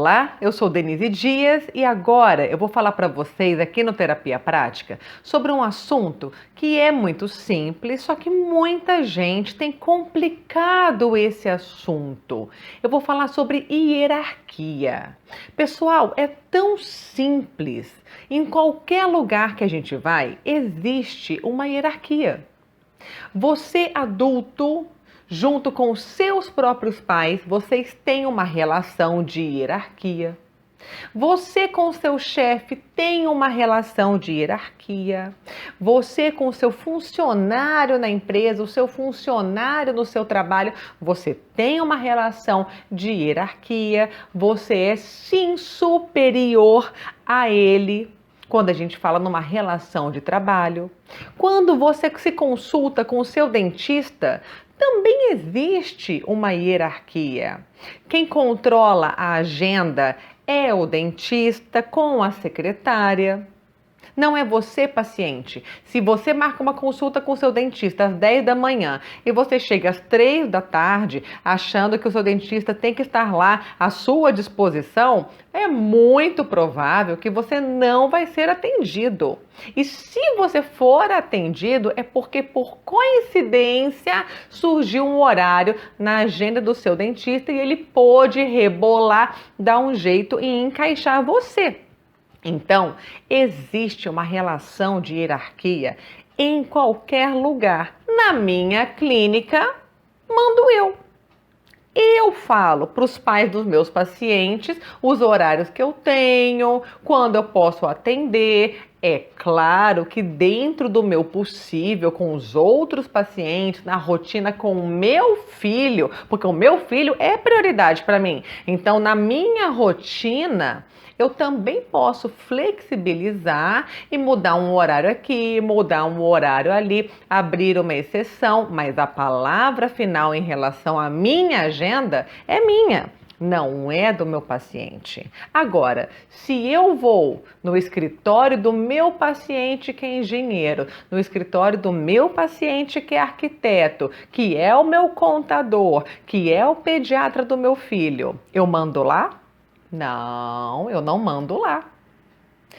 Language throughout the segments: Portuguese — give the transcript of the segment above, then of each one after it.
Olá, eu sou Denise Dias e agora eu vou falar para vocês aqui no Terapia Prática sobre um assunto que é muito simples, só que muita gente tem complicado esse assunto. Eu vou falar sobre hierarquia. Pessoal, é tão simples. Em qualquer lugar que a gente vai, existe uma hierarquia. Você, adulto, junto com os seus próprios pais, vocês têm uma relação de hierarquia. Você com o seu chefe tem uma relação de hierarquia. Você com o seu funcionário na empresa, o seu funcionário no seu trabalho, você tem uma relação de hierarquia. Você é sim superior a ele. Quando a gente fala numa relação de trabalho. Quando você se consulta com o seu dentista, também existe uma hierarquia. Quem controla a agenda é o dentista com a secretária. Não é você, paciente. Se você marca uma consulta com o seu dentista às 10 da manhã e você chega às 3 da tarde achando que o seu dentista tem que estar lá à sua disposição, é muito provável que você não vai ser atendido. E se você for atendido, é porque por coincidência surgiu um horário na agenda do seu dentista e ele pôde rebolar, dar um jeito e encaixar você. Então, existe uma relação de hierarquia em qualquer lugar. Na minha clínica, mando eu. Eu falo para os pais dos meus pacientes os horários que eu tenho, quando eu posso atender. É claro que dentro do meu possível, com os outros pacientes, na rotina com o meu filho, porque o meu filho é prioridade para mim. Então, na minha rotina, eu também posso flexibilizar e mudar um horário aqui, mudar um horário ali, abrir uma exceção, mas a palavra final em relação à minha agenda é minha. Não é do meu paciente. Agora, se eu vou no escritório do meu paciente que é engenheiro, no escritório do meu paciente que é arquiteto, que é o meu contador, que é o pediatra do meu filho, eu mando lá? Não, eu não mando lá.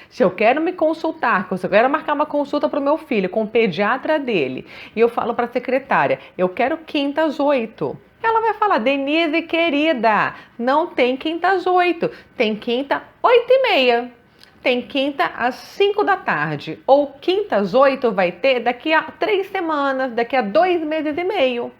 Se eu quero me consultar, se eu quero marcar uma consulta para o meu filho com o pediatra dele, e eu falo para a secretária, eu quero quinta às 8. Ela vai falar, Denise, querida, não tem quinta às 8, tem quinta 8h30. Tem quinta às 5 da tarde. Ou quinta às 8 vai ter daqui a 3 semanas, daqui a 2 meses e meio.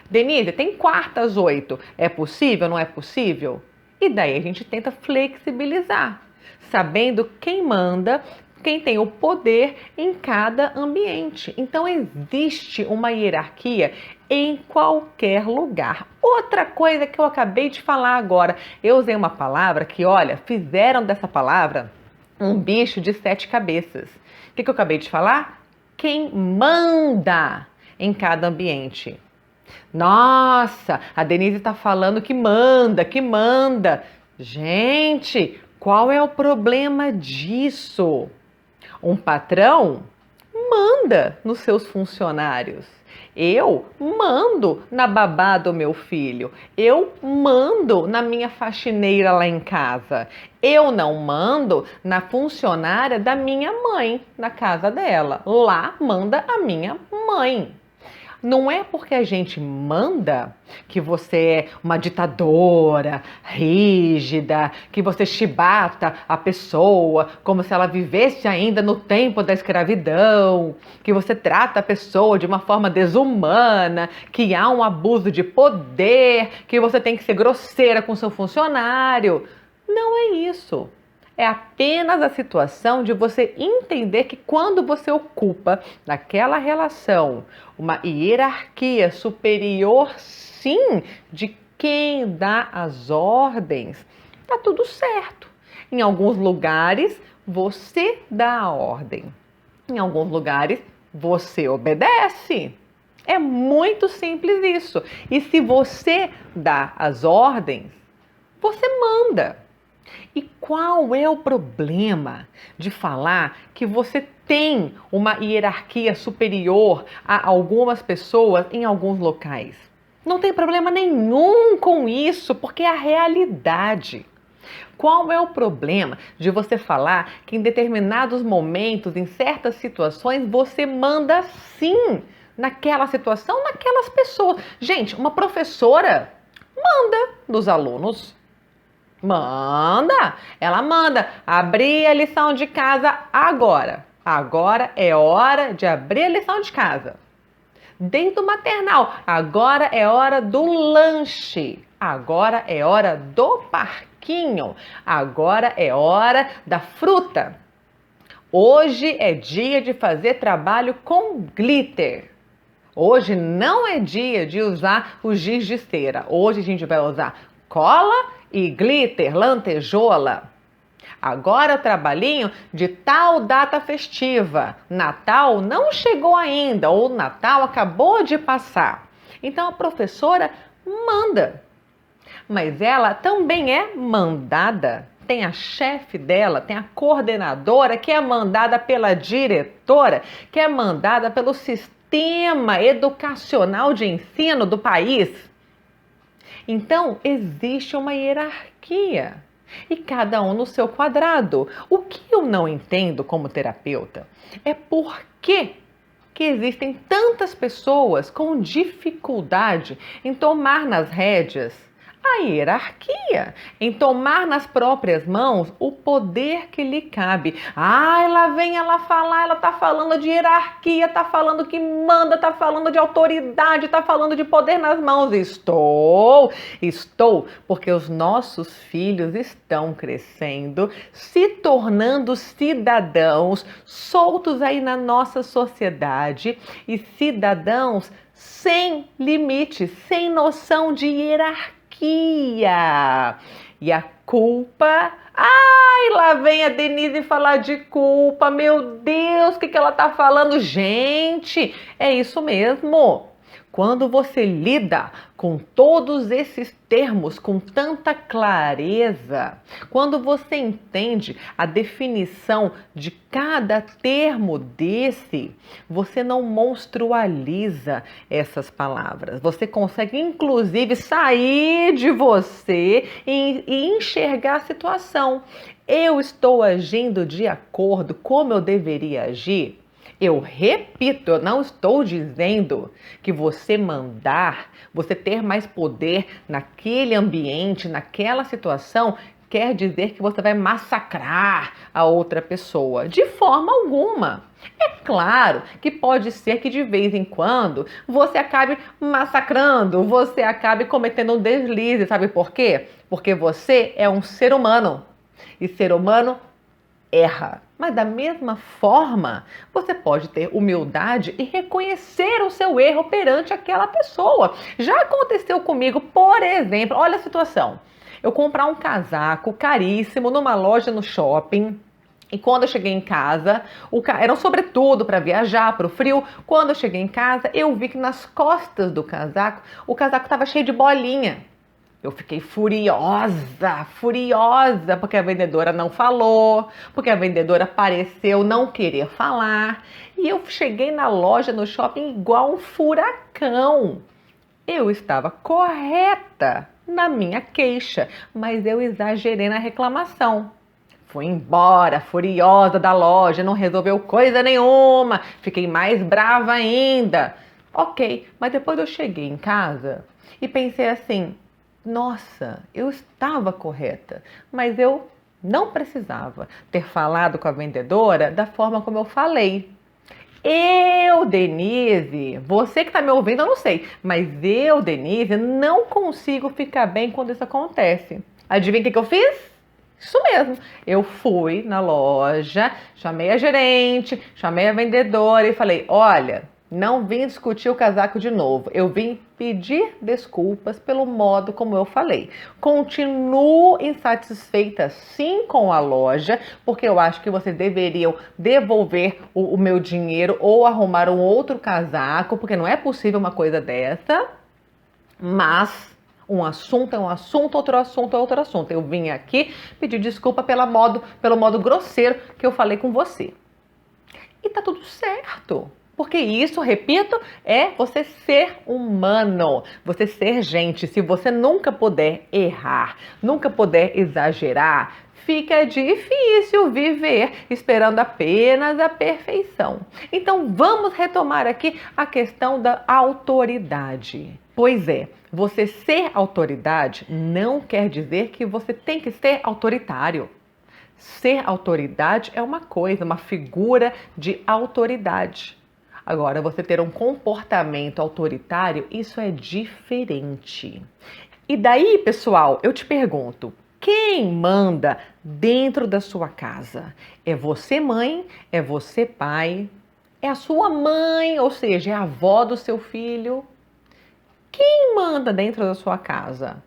Denise, tem quarta às 8. É possível, não é possível? E daí a gente tenta flexibilizar, sabendo quem manda, quem tem o poder em cada ambiente. Então existe uma hierarquia em qualquer lugar. Outra coisa que eu acabei de falar agora, eu usei uma palavra que, olha, fizeram dessa palavra um bicho de 7 cabeças. O que eu acabei de falar? Quem manda em cada ambiente. Nossa, a Denise está falando que manda, que manda. Gente, qual é o problema disso? Um patrão manda nos seus funcionários. Eu mando na babá do meu filho. Eu mando na minha faxineira lá em casa. Eu não mando na funcionária da minha mãe, na casa dela. Lá manda a minha mãe. Não é porque a gente manda que você é uma ditadora, rígida, que você chibata a pessoa como se ela vivesse ainda no tempo da escravidão, que você trata a pessoa de uma forma desumana, que há um abuso de poder, que você tem que ser grosseira com seu funcionário. Não é isso. É apenas a situação de você entender que quando você ocupa naquela relação uma hierarquia superior, sim, de quem dá as ordens, tá tudo certo. Em alguns lugares, você dá a ordem. Em alguns lugares, você obedece. É muito simples isso. E se você dá as ordens, você manda. E qual é o problema de falar que você tem uma hierarquia superior a algumas pessoas em alguns locais? Não tem problema nenhum com isso, porque é a realidade. Qual é o problema de você falar que em determinados momentos, em certas situações, você manda sim naquela situação, naquelas pessoas? Gente, uma professora manda nos alunos. Manda! Ela manda abrir a lição de casa agora. Agora é hora de abrir a lição de casa. Desde o maternal, agora é hora do lanche. Agora é hora do parquinho. Agora é hora da fruta. Hoje é dia de fazer trabalho com glitter. Hoje não é dia de usar o giz de cera. Hoje a gente vai usar cola e glitter, lantejola. Agora é o trabalhinho de tal data festiva. Natal não chegou ainda, ou Natal acabou de passar. Então a professora manda. Mas ela também é mandada. Tem a chefe dela, tem a coordenadora, que é mandada pela diretora, que é mandada pelo sistema educacional de ensino do país. Então, existe uma hierarquia e cada um no seu quadrado. O que eu não entendo como terapeuta é por que existem tantas pessoas com dificuldade em tomar nas rédeas a hierarquia, em tomar nas próprias mãos o poder que lhe cabe. Ai, lá vem ela falar, ela tá falando de hierarquia, tá falando que manda, tá falando de autoridade, tá falando de poder nas mãos. Estou, porque os nossos filhos estão crescendo, se tornando cidadãos soltos aí na nossa sociedade e cidadãos sem limites, sem noção de hierarquia. E a culpa... Ai, lá vem a Denise falar de culpa. Meu Deus, o que ela tá falando? Gente, é isso mesmo. Quando você lida com todos esses termos com tanta clareza, quando você entende a definição de cada termo desse, você não monstrualiza essas palavras. Você consegue, inclusive, sair de você e enxergar a situação. Eu estou agindo de acordo como eu deveria agir? Eu repito, eu não estou dizendo que você mandar, você ter mais poder naquele ambiente, naquela situação, quer dizer que você vai massacrar a outra pessoa. De forma alguma. É claro que pode ser que de vez em quando você acabe massacrando, você acabe cometendo um deslize. Sabe por quê? Porque você é um ser humano. E ser humano erra. Mas da mesma forma, você pode ter humildade e reconhecer o seu erro perante aquela pessoa. Já aconteceu comigo, por exemplo, olha a situação. Eu comprar um casaco caríssimo numa loja no shopping. E quando eu cheguei em casa, era um sobretudo para viajar, para o frio. Quando eu cheguei em casa, eu vi que nas costas do casaco, o casaco estava cheio de bolinha. Eu fiquei furiosa, porque a vendedora não falou, porque a vendedora pareceu não querer falar. E eu cheguei na loja, no shopping, igual um furacão. Eu estava correta na minha queixa, mas eu exagerei na reclamação. Fui embora, furiosa da loja, não resolveu coisa nenhuma, fiquei mais brava ainda. Ok, mas depois eu cheguei em casa e pensei assim... Nossa, eu estava correta, mas eu não precisava ter falado com a vendedora da forma como eu falei. Eu, Denise, você que está me ouvindo, eu não sei, mas eu, Denise, não consigo ficar bem quando isso acontece. Adivinha o que eu fiz? Isso mesmo, eu fui na loja, chamei a gerente, chamei a vendedora e falei, olha... Não vim discutir o casaco de novo, eu vim pedir desculpas pelo modo como eu falei. Continuo insatisfeita sim com a loja, porque eu acho que vocês deveriam devolver o meu dinheiro ou arrumar um outro casaco, porque não é possível uma coisa dessa, mas... Um assunto é um assunto, outro assunto é outro assunto. Eu vim aqui pedir desculpa pelo modo grosseiro que eu falei com você. E tá tudo certo. Porque isso, repito, é você ser humano, você ser gente. Se você nunca puder errar, nunca puder exagerar, fica difícil viver esperando apenas a perfeição. Então vamos retomar aqui a questão da autoridade. Pois é, você ser autoridade não quer dizer que você tem que ser autoritário. Ser autoridade é uma coisa, uma figura de autoridade. Agora, você ter um comportamento autoritário, isso é diferente. E daí, pessoal, eu te pergunto, quem manda dentro da sua casa? É você, mãe? É você, pai? É a sua mãe, ou seja, é a avó do seu filho? Quem manda dentro da sua casa?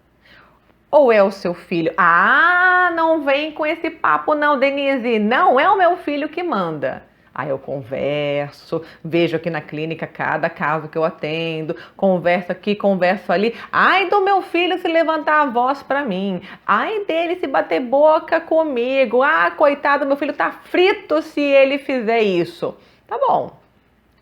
Ou é o seu filho? Ah, não vem com esse papo não, Denise. Não é o meu filho que manda. Aí eu converso, vejo aqui na clínica cada caso que eu atendo, converso aqui, converso ali. Ai do meu filho se levantar a voz pra mim. Ai dele se bater boca comigo. Ah, coitado, meu filho tá frito se ele fizer isso. Tá bom.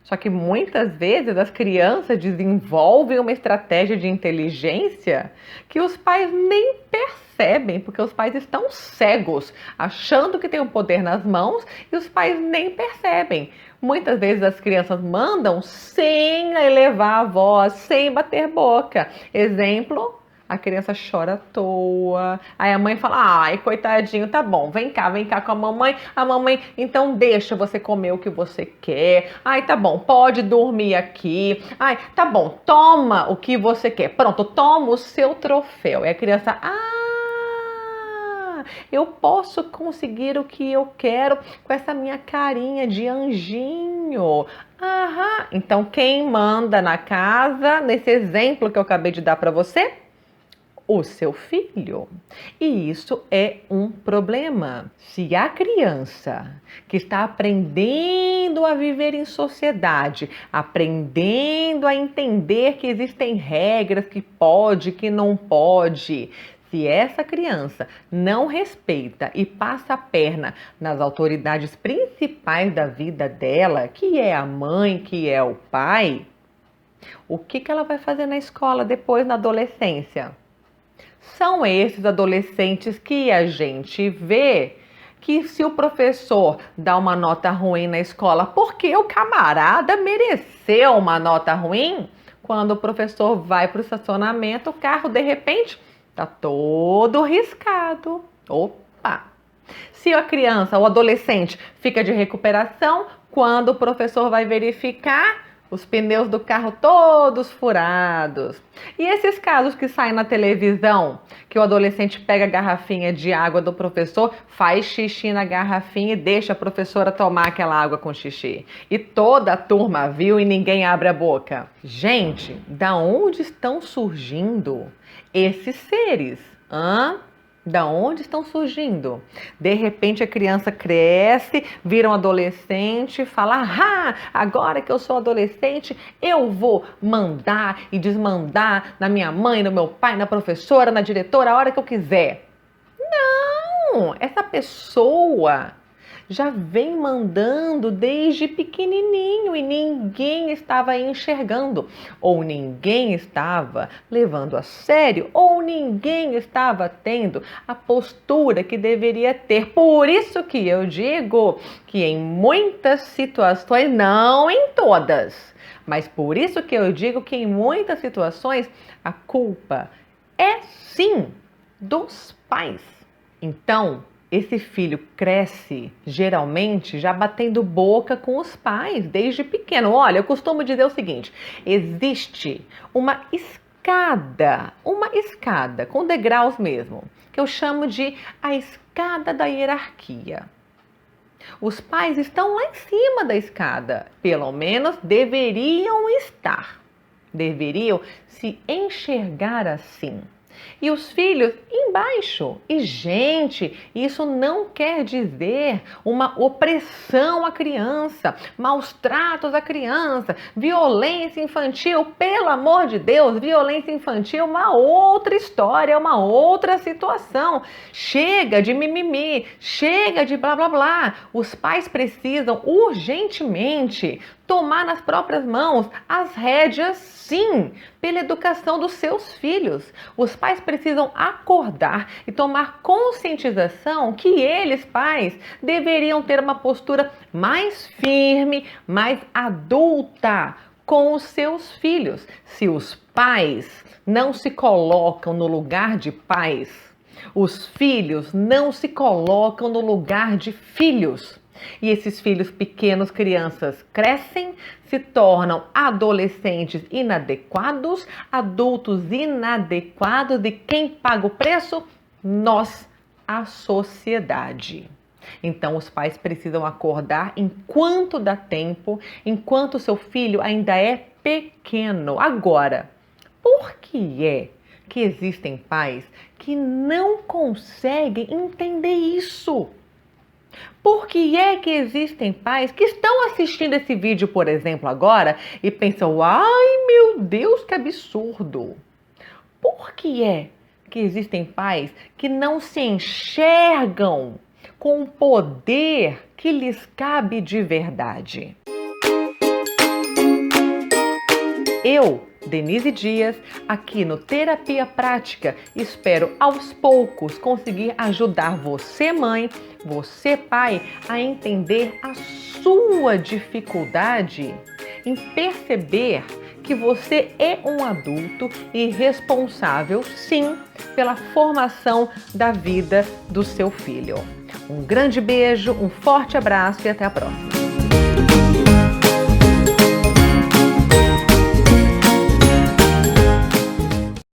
Só que muitas vezes as crianças desenvolvem uma estratégia de inteligência que os pais nem percebem, porque os pais estão cegos, achando que tem o poder nas mãos e os pais nem percebem. Muitas vezes as crianças mandam sem elevar a voz, sem bater boca. Exemplo, a criança chora à toa. Aí a mãe fala, ai, coitadinho, tá bom, vem cá com a mamãe. A mamãe, então deixa você comer o que você quer. Ai, tá bom, pode dormir aqui. Ai, tá bom, toma o que você quer. Pronto, toma o seu troféu. E a criança, eu posso conseguir o que eu quero com essa minha carinha de anjinho. Aham, então quem manda na casa, nesse exemplo que eu acabei de dar para você? O seu filho. E isso é um problema. Se a criança que está aprendendo a viver em sociedade, aprendendo a entender que existem regras, que pode, que não pode, se essa criança não respeita e passa a perna nas autoridades principais da vida dela, que é a mãe, que é o pai, o que ela vai fazer na escola depois, na adolescência? São esses adolescentes que a gente vê que se o professor dá uma nota ruim na escola, porque o camarada mereceu uma nota ruim, quando o professor vai para o estacionamento, o carro de repente está todo riscado. Opa! Se a criança ou adolescente fica de recuperação, quando o professor vai verificar, os pneus do carro todos furados. E esses casos que saem na televisão, que o adolescente pega a garrafinha de água do professor, faz xixi na garrafinha e deixa a professora tomar aquela água com xixi. E toda a turma viu e ninguém abre a boca. Gente, da onde estão surgindo esses seres? Da onde estão surgindo? De repente a criança cresce, vira um adolescente, fala, agora que eu sou adolescente, eu vou mandar e desmandar na minha mãe, no meu pai, na professora, na diretora, a hora que eu quiser. Não, essa pessoa já vem mandando desde pequenininho e ninguém estava enxergando, ou ninguém estava levando a sério, ou ninguém estava tendo a postura que deveria ter. Por isso que eu digo que em muitas situações, não em todas, mas por isso que eu digo que em muitas situações a culpa é sim dos pais. Então, esse filho cresce, geralmente, já batendo boca com os pais, desde pequeno. Olha, eu costumo dizer o seguinte, existe uma escada com degraus mesmo, que eu chamo de a escada da hierarquia. Os pais estão lá em cima da escada, pelo menos deveriam estar, deveriam se enxergar assim. E os filhos embaixo. E, gente, isso não quer dizer uma opressão à criança, maus tratos à criança, violência infantil. Pelo amor de Deus, violência infantil é uma outra história, é uma outra situação. Chega de mimimi, chega de blá blá blá. Os pais precisam urgentemente tomar nas próprias mãos as rédeas, sim, pela educação dos seus filhos. Os pais precisam acordar e tomar conscientização que eles, pais, deveriam ter uma postura mais firme, mais adulta com os seus filhos. Se os pais não se colocam no lugar de pais, os filhos não se colocam no lugar de filhos. E esses filhos pequenos, crianças, crescem, se tornam adolescentes inadequados, adultos inadequados, e quem paga o preço? Nós, a sociedade. Então, os pais precisam acordar enquanto dá tempo, enquanto seu filho ainda é pequeno. Agora, por que é que existem pais que não conseguem entender isso? Por que é que existem pais que estão assistindo esse vídeo, por exemplo, agora e pensam: ai meu Deus, que absurdo? Por que é que existem pais que não se enxergam com o poder que lhes cabe de verdade? Eu, Denise Dias, aqui no Terapia Prática, espero aos poucos conseguir ajudar você, mãe, você, pai, a entender a sua dificuldade em perceber que você é um adulto e responsável, sim, pela formação da vida do seu filho. Um grande beijo, um forte abraço e até a próxima.